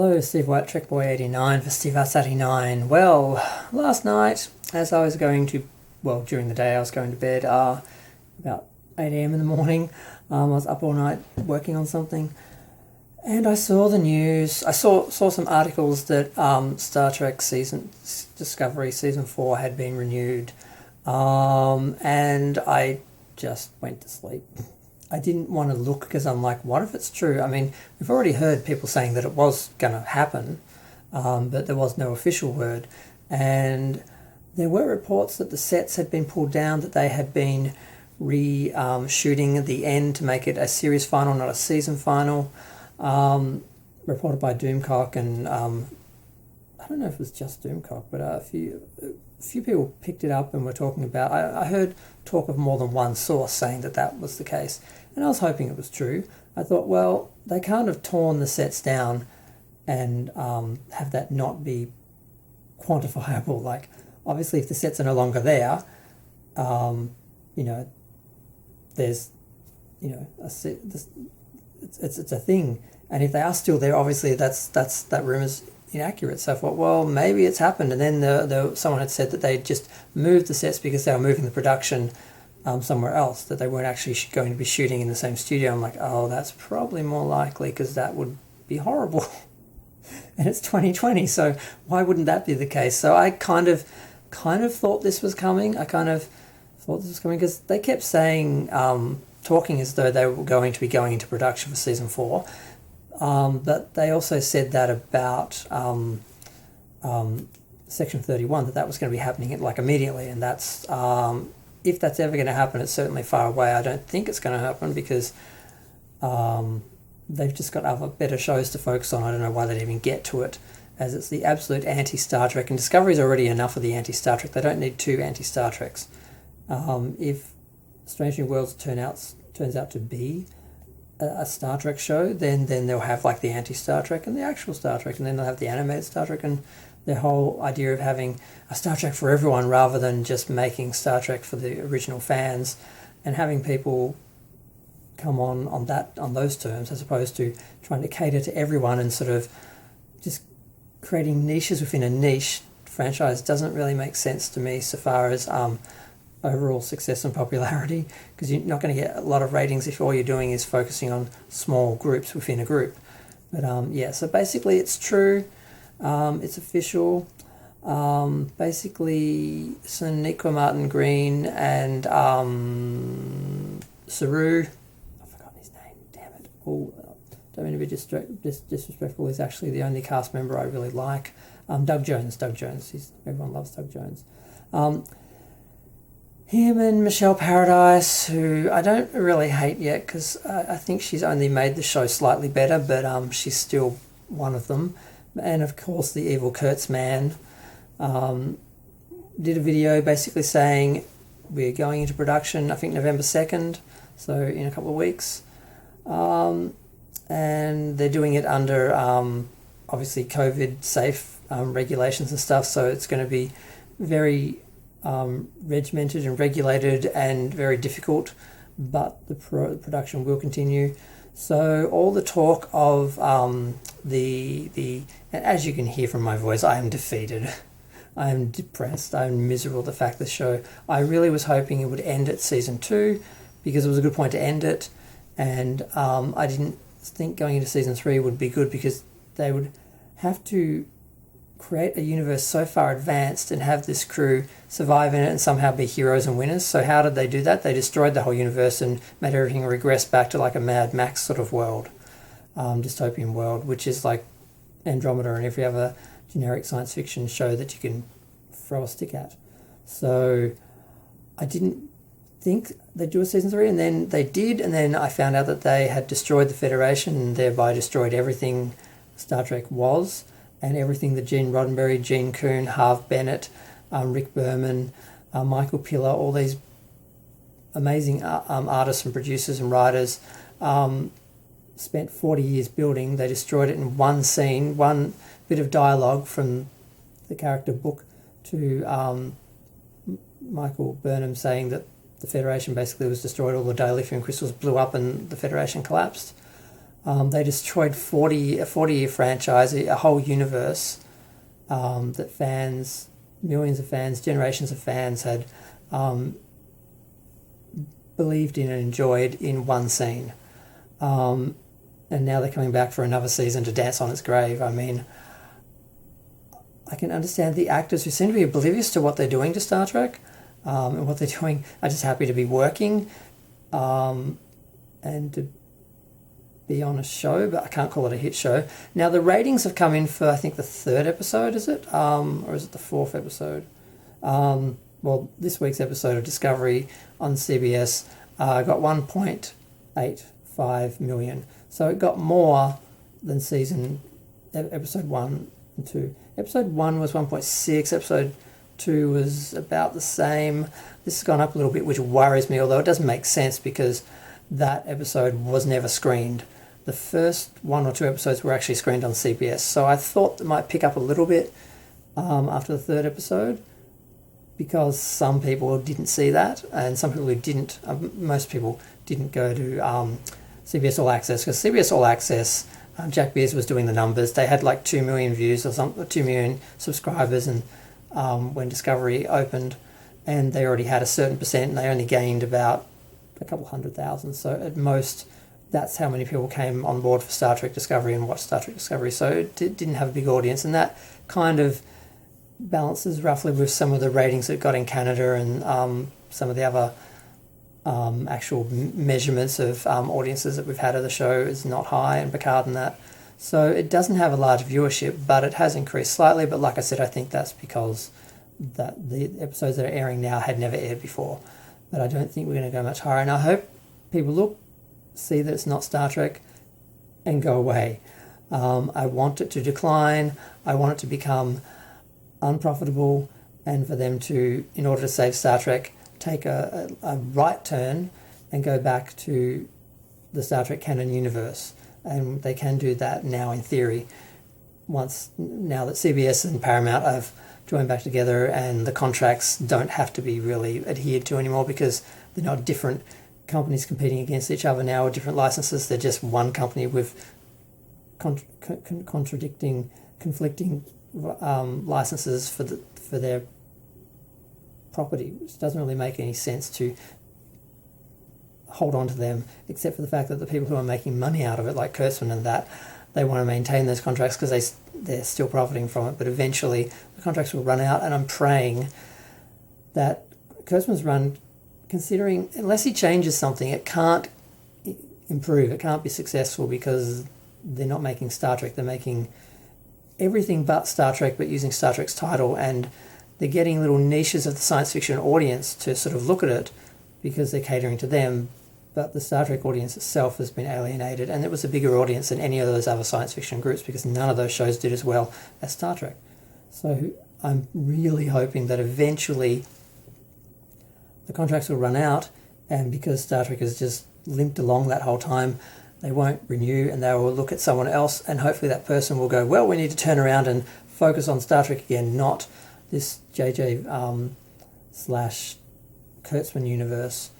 Hello, Steve White, Trek Boy 89 for Steve Arts 89. Well, last night, as I was during the day, I was going to bed about 8 a.m. in the morning. I was up all night working on something, and I saw the news. I saw some articles that Star Trek Discovery Season 4 had been renewed, and I just went to sleep. I didn't want to look because I'm like, what if it's true? I mean, we've already heard people saying that it was going to happen, but there was no official word. And there were reports that the sets had been pulled down, that they had been shooting at the end to make it a series final, not a season final. Reported by Doomcock, and I don't know if it was just Doomcock, but a few people picked it up and were talking about. I heard talk of more than one source saying that was the case, and I was hoping it was true. I thought, well, they can't have torn the sets down and have that not be quantifiable. Like, obviously, if the sets are no longer there, there's, it's a thing, and if they are still there, obviously that rumor's inaccurate. So I thought, well, maybe it's happened, and then someone had said that they just moved the sets because they were moving the production somewhere else, that they weren't actually going to be shooting in the same studio. I'm like, oh, that's probably more likely, because that would be horrible. And it's 2020, so why wouldn't that be the case? So I kind of thought this was coming. Because they kept saying, talking as though they were going to be going into production for season 4. But they also said that about Section 31, that was going to be happening immediately, and that's if that's ever going to happen, it's certainly far away. I don't think it's going to happen because they've just got other better shows to focus on. I don't know why they'd even get to it, as it's the absolute anti-Star Trek, and Discovery's already enough of the anti-Star Trek. They don't need two anti-Star Treks. If Strange New Worlds turns out to be a Star Trek show, then they'll have the anti-Star Trek and the actual Star Trek, and then they'll have the animated Star Trek, and their whole idea of having a Star Trek for everyone rather than just making Star Trek for the original fans, and having people come on those terms, as opposed to trying to cater to everyone and sort of just creating niches within a niche franchise doesn't really make sense to me so far as overall success and popularity, because you're not going to get a lot of ratings if all you're doing is focusing on small groups within a group. But so basically it's true, it's official. Basically, Sonequa Martin Green and Saru, I've forgotten his name, damn it. Don't mean to be disrespectful, he's actually the only cast member I really like. Doug Jones, everyone loves Doug Jones. Him and Michelle Paradise, who I don't really hate yet, because I think she's only made the show slightly better, but she's still one of them. And of course, the evil Kurtzman did a video basically saying we're going into production, I think November 2nd, so in a couple of weeks. And they're doing it under, obviously, COVID-safe regulations and stuff, so it's going to be very regimented and regulated and very difficult, but the production will continue. So all the talk of and as you can hear from my voice, I am defeated. I am depressed. I am miserable at the fact the show, I really was hoping it would end at season 2 because it was a good point to end it, and I didn't think going into season 3 would be good because they would have to create a universe so far advanced and have this crew survive in it and somehow be heroes and winners. So how did they do that? They destroyed the whole universe and made everything regress back to a Mad Max sort of world, dystopian world, which is like Andromeda and every other generic science fiction show that you can throw a stick at. So I didn't think they'd do a season 3, and then they did, and then I found out that they had destroyed the Federation and thereby destroyed everything Star Trek was, and everything that Gene Roddenberry, Gene Kuhn, Harve Bennett, Rick Berman, Michael Piller, all these amazing artists and producers and writers spent 40 years building. They destroyed it in one scene, one bit of dialogue from the character book to Michael Burnham saying that the Federation basically was destroyed, all the dilithium crystals blew up and the Federation collapsed. They destroyed a 40-year franchise, a whole universe that fans, millions of fans, generations of fans had believed in and enjoyed in one scene. And now they're coming back for another season to dance on its grave. I mean, I can understand the actors who seem to be oblivious to what they're doing to Star Trek, and what they're doing are just happy to be working and to be on a show, but I can't call it a hit show. Now, the ratings have come in for, I think, the 3rd episode, is it? Or is it the 4th episode? Well, this week's episode of Discovery on CBS got 1.85 million. So it got more than episode 1 and 2. Episode 1 was 1.6, episode 2 was about the same. This has gone up a little bit, which worries me, although it doesn't make sense because that episode was never screened. The first 1 or 2 episodes were actually screened on CBS, so I thought it might pick up a little bit after the 3rd episode, because some people didn't see that, and some people who didn't, most people didn't go to CBS All Access, because CBS All Access, Jack Beers was doing the numbers. They had like 2 million views or something, 2 million subscribers, and when Discovery opened, and they already had a certain percent, and they only gained about a couple 100,000. So at most, that's how many people came on board for Star Trek Discovery and watched Star Trek Discovery. So it didn't have a big audience, and that kind of balances roughly with some of the ratings it got in Canada and some of the other actual measurements of audiences that we've had of the show is not high, and Picard and that. So it doesn't have a large viewership, but it has increased slightly. But like I said, I think that's because that the episodes that are airing now had never aired before. But I don't think we're going to go much higher. And I hope people see that it's not Star Trek, and go away. I want it to decline. I want it to become unprofitable, and for them to, in order to save Star Trek, take a right turn and go back to the Star Trek canon universe. And they can do that now in theory, now that CBS and Paramount have joined back together, and the contracts don't have to be really adhered to anymore, because they're not different companies competing against each other now, or different licenses. They're just one company with conflicting licenses for their property, which doesn't really make any sense to hold on to them, except for the fact that the people who are making money out of it, like Kurtzman and that, they want to maintain those contracts because they're still profiting from it. But eventually the contracts will run out, and I'm praying that Kurtzman's run, considering unless he changes something, it can't improve, it can't be successful, because they're not making Star Trek, they're making everything but Star Trek, but using Star Trek's title, and they're getting little niches of the science fiction audience to sort of look at it because they're catering to them, but the Star Trek audience itself has been alienated, and it was a bigger audience than any of those other science fiction groups, because none of those shows did as well as Star Trek. So I'm really hoping that eventually the contracts will run out, and because Star Trek has just limped along that whole time, they won't renew, and they will look at someone else, and hopefully that person will go, well, we need to turn around and focus on Star Trek again, not this JJ slash Kurtzman universe,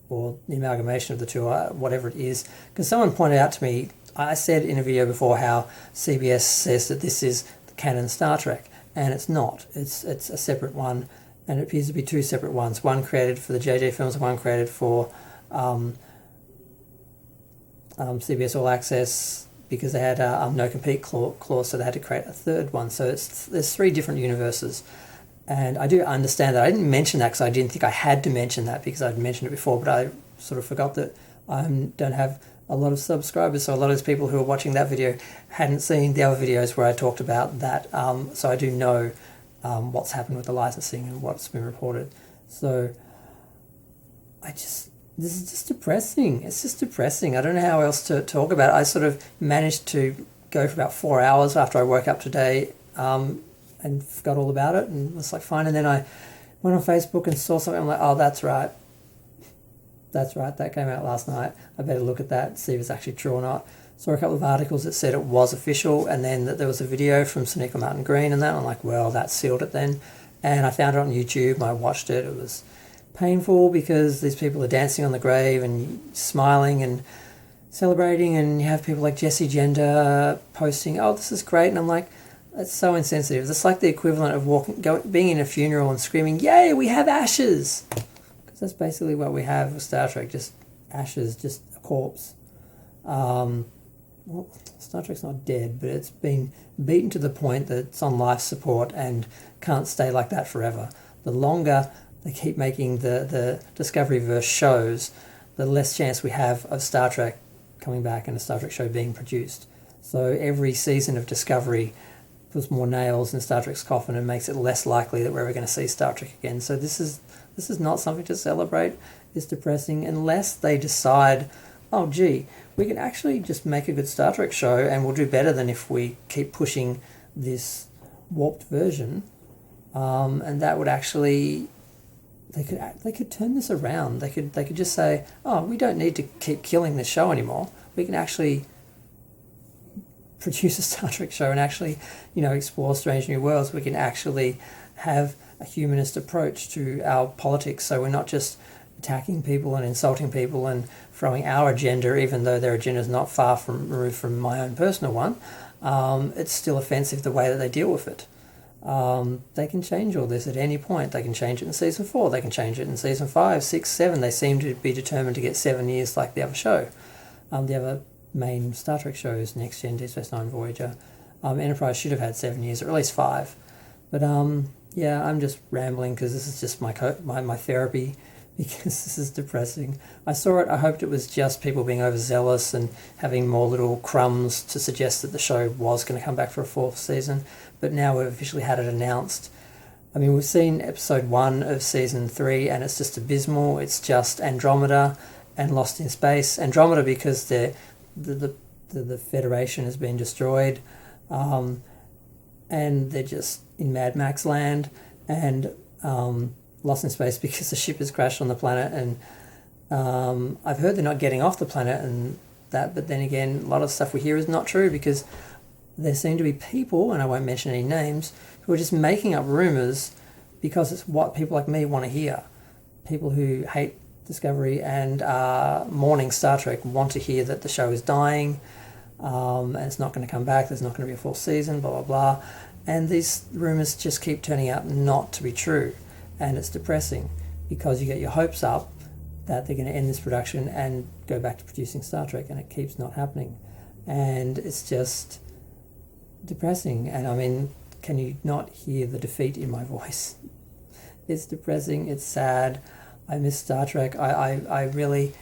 or the amalgamation of the two, whatever it is. Because someone pointed out to me, I said in a video before how CBS says that this is the canon Star Trek, and it's not. It's a separate one, and it appears to be 2 separate ones, one created for the JJ films and one created for CBS All Access, because they had a no-compete clause, so they had to create a third one. So there's 3 different universes. And I do understand that. I didn't mention that because I didn't think I had to mention that, because I'd mentioned it before, but I sort of forgot that I don't have a lot of subscribers, so a lot of those people who are watching that video hadn't seen the other videos where I talked about that. So I do know what's happened with the licensing and what's been reported. So this is just depressing. It's just depressing. I don't know how else to talk about it. I sort of managed to go for about 4 hours after I woke up today, and forgot all about it, and was like, fine. And then I went on Facebook and saw something. I'm like, oh, that's right, that came out last night. I better look at that, see if it's actually true or not. Saw a couple of articles that said it was official, and then that there was a video from Sonequa Martin Green and that. I'm like, well, that sealed it then. And I found it on YouTube, and I watched it. It was painful because these people are dancing on the grave and smiling, and celebrating, and you have people like Jessie Gender posting, "Oh, this is great," and I'm like, that's so insensitive. It's like the equivalent of being in a funeral and screaming, "Yay, we have ashes!" Because that's basically what we have with Star Trek, just ashes, just a corpse. Well, Star Trek's not dead, but it's been beaten to the point that it's on life support and can't stay like that forever. The longer they keep making the Discoveryverse shows, the less chance we have of Star Trek coming back and a Star Trek show being produced. So every season of Discovery puts more nails in Star Trek's coffin and makes it less likely that we're ever going to see Star Trek again. So this is not something to celebrate. It's depressing unless they decide, oh gee, we can actually just make a good Star Trek show and we'll do better than if we keep pushing this warped version. And that would actually, they could turn this around. They could just say, oh, we don't need to keep killing this show anymore. We can actually produce a Star Trek show and actually, explore strange new worlds. We can actually have a humanist approach to our politics, so we're not just attacking people and insulting people and throwing our agenda, even though their agenda is not far removed from my own personal one. It's still offensive the way that they deal with it. They can change all this at any point. They can change it in season 4. They can change it in season 5, 6, 7. They seem to be determined to get 7 years like the other show. The other main Star Trek shows, Next Gen, Deep Space Nine, Voyager. Enterprise should have had 7 years, or at least 5. But yeah, I'm just rambling because this is just my therapy, because this is depressing. I saw it, I hoped it was just people being overzealous and having more little crumbs to suggest that the show was going to come back for a 4th season, but now we've officially had it announced. I mean, we've seen episode 1 of season 3 and it's just abysmal. It's just Andromeda and Lost in Space. Andromeda because the Federation has been destroyed, and they're just in Mad Max land, and Lost in Space because the ship has crashed on the planet, and I've heard they're not getting off the planet and that, but then again, a lot of stuff we hear is not true, because there seem to be people, and I won't mention any names, who are just making up rumours because it's what people like me want to hear. People who hate Discovery and mourning Star Trek want to hear that the show is dying, and it's not going to come back, there's not going to be a 4th season, blah, blah, blah. And these rumours just keep turning out not to be true. And it's depressing because you get your hopes up that they're going to end this production and go back to producing Star Trek, and it keeps not happening. And it's just depressing. And I mean, can you not hear the defeat in my voice? It's depressing, it's sad. I miss Star Trek. I really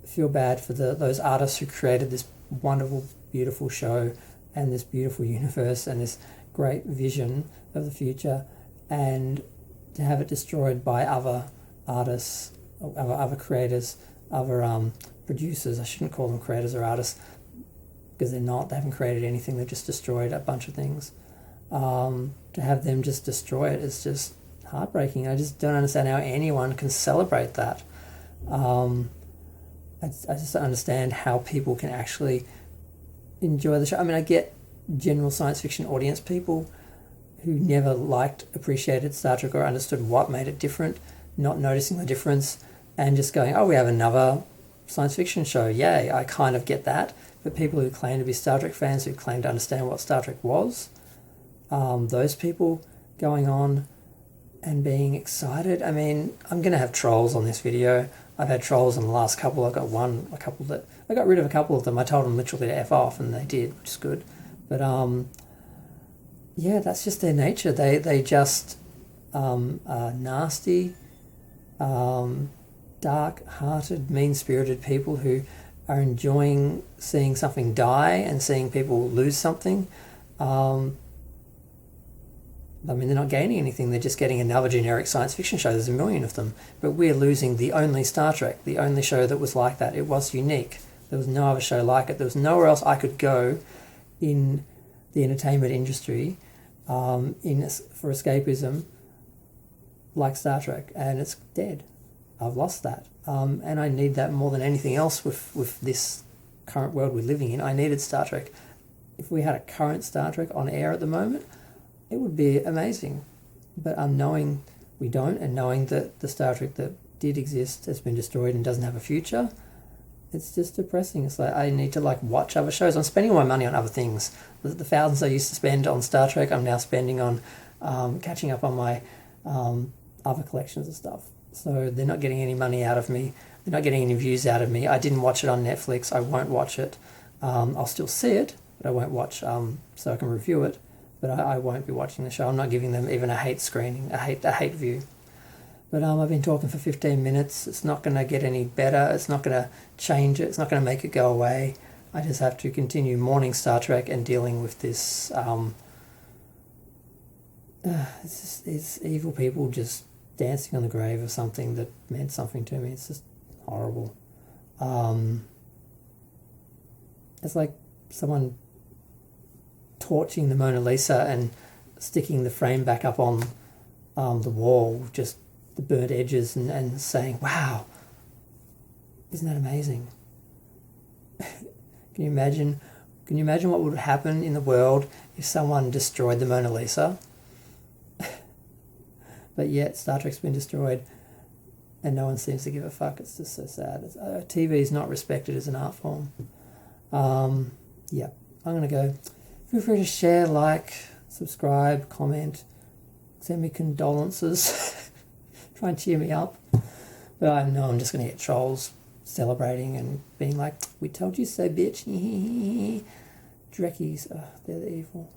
feel bad for those artists who created this wonderful, beautiful show and this beautiful universe and this great vision of the future, and to have it destroyed by other artists, other creators, other producers. I shouldn't call them creators or artists, because they're not. They haven't created anything. They've just destroyed a bunch of things. To have them just destroy it is just heartbreaking. I just don't understand how anyone can celebrate that. I just don't understand how people can actually enjoy the show. I mean, I get general science fiction audience people who never appreciated Star Trek or understood what made it different, not noticing the difference and just going, oh, we have another science fiction show, yay. I kind of get that. But people who claim to be Star Trek fans, who claim to understand what Star Trek was, those people going on and being excited. I mean, I'm going to have trolls on this video. I've had trolls in the last couple. I got rid of a couple of them. I told them literally to F off, and they did, which is good. But yeah, that's just their nature. They just are nasty, dark-hearted, mean-spirited people who are enjoying seeing something die and seeing people lose something. I mean, they're not gaining anything. They're just getting another generic science fiction show. There's a million of them. But we're losing the only Star Trek, the only show that was like that. It was unique. There was no other show like it. There was nowhere else I could go in the entertainment industry for escapism like Star Trek. And it's dead. I've lost that. And I need that more than anything else with this current world we're living in. I needed Star Trek. If we had a current Star Trek on air at the moment, it would be amazing. But knowing we don't, and knowing that the Star Trek that did exist has been destroyed and doesn't have a future, it's just depressing. It's like I need to like watch other shows. I'm spending all my money on other things. The thousands I used to spend on Star Trek, I'm now spending on catching up on my other collections of stuff. So they're not getting any money out of me. They're not getting any views out of me. I didn't watch it on Netflix. I won't watch it. I'll still see it, but I won't watch so I can review it. But I won't be watching the show. I'm not giving them even a hate screening, a hate view. But I've been talking for 15 minutes. It's not going to get any better. It's not going to change it. It's not going to make it go away. I just have to continue mourning Star Trek and dealing with this. It's evil people just dancing on the grave of something that meant something to me. It's just horrible. It's like someone torching the Mona Lisa and sticking the frame back up on the wall, just the burnt edges, and saying, wow, isn't that amazing? Can you imagine what would happen in the world if someone destroyed the Mona Lisa? But yet Star Trek's been destroyed and no one seems to give a fuck. It's just so sad. TV is not respected as an art form. Yeah, I'm going to go. Feel free to share, like, subscribe, comment, send me condolences. Try and cheer me up. But I know I'm just going to get trolls celebrating and being like, we told you so, bitch. Drekkies, they're the evil.